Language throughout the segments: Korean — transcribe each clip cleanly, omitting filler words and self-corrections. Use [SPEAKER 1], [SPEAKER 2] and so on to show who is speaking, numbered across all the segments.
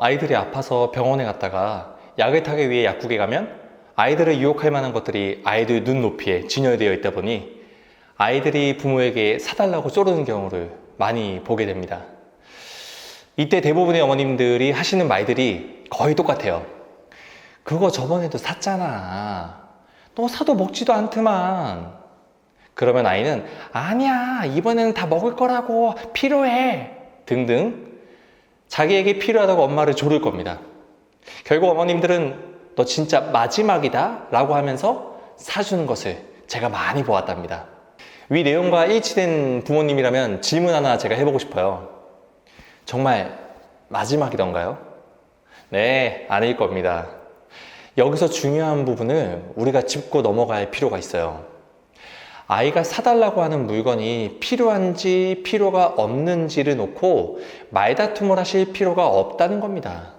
[SPEAKER 1] 아이들이 아파서 병원에 갔다가 약을 타기 위해 약국에 가면 아이들을 유혹할 만한 것들이 아이들 눈높이에 진열되어 있다 보니 아이들이 부모에게 사달라고 쪼르는 경우를 많이 보게 됩니다. 이때 대부분의 어머님들이 하시는 말들이 거의 똑같아요. 그거 저번에도 샀잖아. 너 사도 먹지도 않더만. 그러면 아이는 아니야, 이번에는 다 먹을 거라고, 필요해 등등 자기에게 필요하다고 엄마를 조를 겁니다. 결국 어머님들은 너 진짜 마지막이다 라고 하면서 사주는 것을 제가 많이 보았답니다. 위 내용과 일치된 부모님이라면 질문 하나 제가 해보고 싶어요. 정말 마지막이던가요? 네, 아닐 겁니다. 여기서 중요한 부분을 우리가 짚고 넘어갈 필요가 있어요. 아이가 사달라고 하는 물건이 필요한지 필요가 없는지를 놓고 말다툼을 하실 필요가 없다는 겁니다.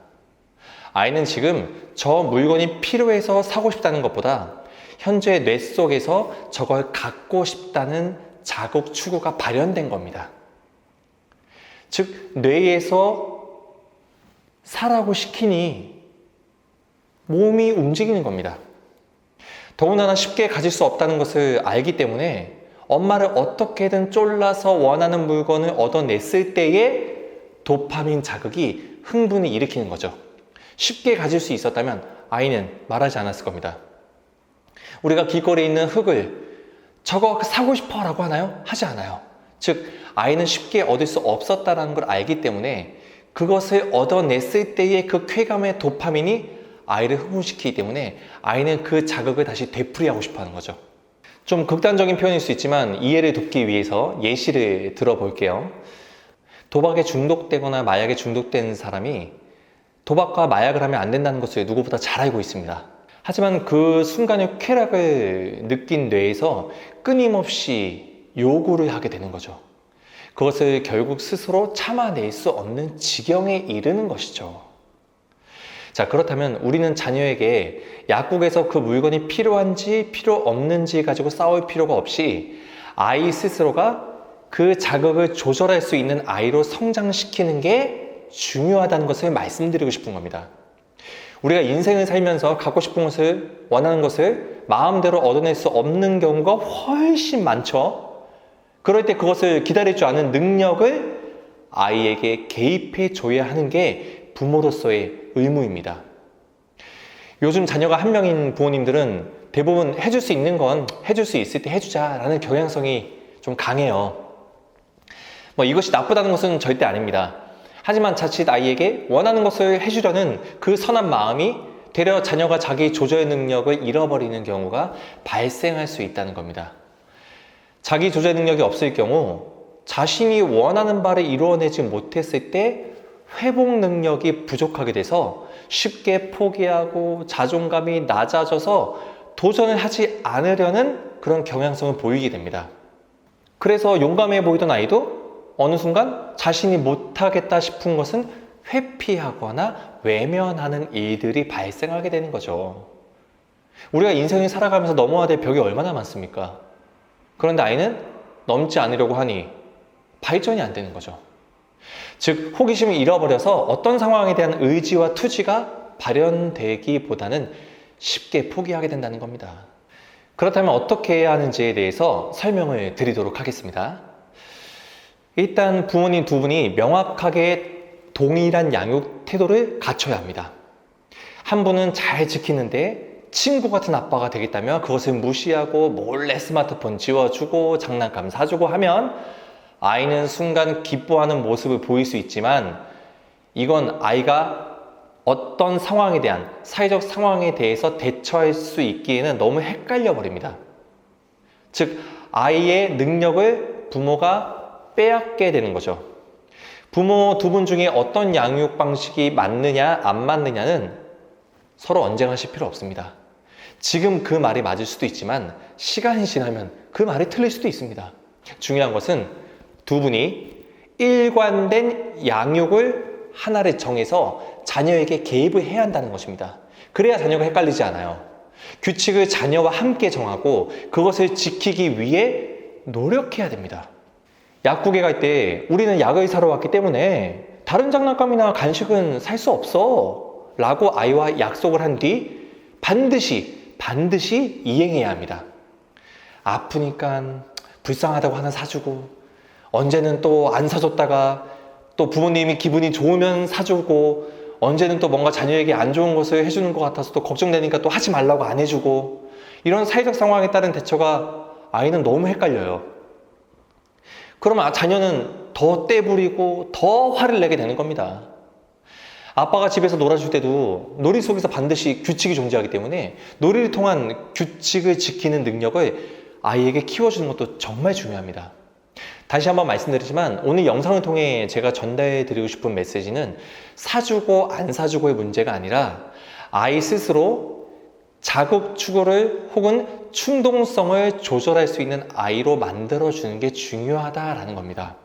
[SPEAKER 1] 아이는 지금 저 물건이 필요해서 사고 싶다는 것보다 현재 뇌 속에서 저걸 갖고 싶다는 자극 추구가 발현된 겁니다. 즉, 뇌에서 사라고 시키니 몸이 움직이는 겁니다. 더군다나 쉽게 가질 수 없다는 것을 알기 때문에 엄마를 어떻게든 쫄라서 원하는 물건을 얻어냈을 때에 도파민 자극이 흥분을 일으키는 거죠. 쉽게 가질 수 있었다면 아이는 말하지 않았을 겁니다. 우리가 길거리에 있는 흙을 저거 사고 싶어 라고 하나요? 하지 않아요. 즉, 아이는 쉽게 얻을 수 없었다는 걸 알기 때문에 그것을 얻어냈을 때의 그 쾌감의 도파민이 아이를 흥분시키기 때문에 아이는 그 자극을 다시 되풀이하고 싶어 하는 거죠. 좀 극단적인 표현일 수 있지만 이해를 돕기 위해서 예시를 들어볼게요. 도박에 중독되거나 마약에 중독된 사람이 도박과 마약을 하면 안 된다는 것을 누구보다 잘 알고 있습니다. 하지만 그 순간의 쾌락을 느낀 뇌에서 끊임없이 요구를 하게 되는 거죠. 그것을 결국 스스로 참아낼 수 없는 지경에 이르는 것이죠. 자, 그렇다면 우리는 자녀에게 약국에서 그 물건이 필요한지 필요 없는지 가지고 싸울 필요가 없이 아이 스스로가 그 자극을 조절할 수 있는 아이로 성장시키는 게 중요하다는 것을 말씀드리고 싶은 겁니다. 우리가 인생을 살면서 갖고 싶은 것을, 원하는 것을 마음대로 얻어낼 수 없는 경우가 훨씬 많죠. 그럴 때 그것을 기다릴 줄 아는 능력을 아이에게 개입해 줘야 하는 게 부모로서의 의무입니다. 요즘 자녀가 한 명인 부모님들은 대부분 해줄 수 있는 건 해줄 수 있을 때 해주자라는 경향성이 좀 강해요. 이것이 나쁘다는 것은 절대 아닙니다. 하지만 자칫 아이에게 원하는 것을 해주려는 그 선한 마음이 되려 자녀가 자기 조절 능력을 잃어버리는 경우가 발생할 수 있다는 겁니다. 자기 조절 능력이 없을 경우 자신이 원하는 바를 이루어내지 못했을 때 회복 능력이 부족하게 돼서 쉽게 포기하고 자존감이 낮아져서 도전을 하지 않으려는 그런 경향성을 보이게 됩니다. 그래서 용감해 보이던 아이도 어느 순간 자신이 못하겠다 싶은 것은 회피하거나 외면하는 일들이 발생하게 되는 거죠. 우리가 인생을 살아가면서 넘어야 될 벽이 얼마나 많습니까? 그런데 아이는 넘지 않으려고 하니 발전이 안 되는 거죠. 즉, 호기심을 잃어버려서 어떤 상황에 대한 의지와 투지가 발현되기보다는 쉽게 포기하게 된다는 겁니다. 그렇다면 어떻게 해야 하는지에 대해서 설명을 드리도록 하겠습니다. 일단 부모님 두 분이 명확하게 동일한 양육 태도를 갖춰야 합니다. 한 분은 잘 지키는데 친구 같은 아빠가 되겠다며 그것을 무시하고 몰래 스마트폰 지워주고 장난감 사주고 하면 아이는 순간 기뻐하는 모습을 보일 수 있지만 이건 아이가 어떤 상황에 대한 사회적 상황에 대해서 대처할 수 있기에는 너무 헷갈려 버립니다. 즉, 아이의 능력을 부모가 빼앗게 되는 거죠. 부모 두 분 중에 어떤 양육 방식이 맞느냐 안 맞느냐는 서로 언쟁하실 필요 없습니다. 지금 그 말이 맞을 수도 있지만 시간이 지나면 그 말이 틀릴 수도 있습니다. 중요한 것은 두 분이 일관된 양육을 하나를 정해서 자녀에게 개입을 해야 한다는 것입니다. 그래야 자녀가 헷갈리지 않아요. 규칙을 자녀와 함께 정하고 그것을 지키기 위해 노력해야 됩니다. 약국에 갈 때 우리는 약을 사러 왔기 때문에 다른 장난감이나 간식은 살 수 없어 라고 아이와 약속을 한 뒤 반드시 이행해야 합니다. 아프니까 불쌍하다고 하나 사주고, 언제는 또 안 사줬다가 또 부모님이 기분이 좋으면 사주고, 언제는 또 뭔가 자녀에게 안 좋은 것을 해주는 것 같아서 또 걱정되니까 또 하지 말라고 안 해주고, 이런 사회적 상황에 따른 대처가 아이는 너무 헷갈려요. 그러면 자녀는 더 떼부리고 더 화를 내게 되는 겁니다. 아빠가 집에서 놀아줄 때도 놀이 속에서 반드시 규칙이 존재하기 때문에 놀이를 통한 규칙을 지키는 능력을 아이에게 키워주는 것도 정말 중요합니다. 다시 한번 말씀드리지만 오늘 영상을 통해 제가 전달해 드리고 싶은 메시지는 사주고 안 사주고의 문제가 아니라 아이 스스로 자극 추구를 혹은 충동성을 조절할 수 있는 아이로 만들어주는 게 중요하다라는 겁니다.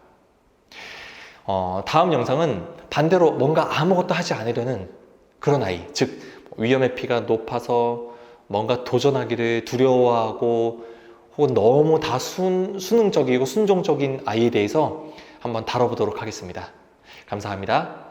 [SPEAKER 1] 다음 영상은 반대로 뭔가 아무것도 하지 않으려는 그런 아이, 즉 위험의 피가 높아서 뭔가 도전하기를 두려워하고 혹은 너무 다 수능적이고 순종적인 아이에 대해서 한번 다뤄보도록 하겠습니다. 감사합니다.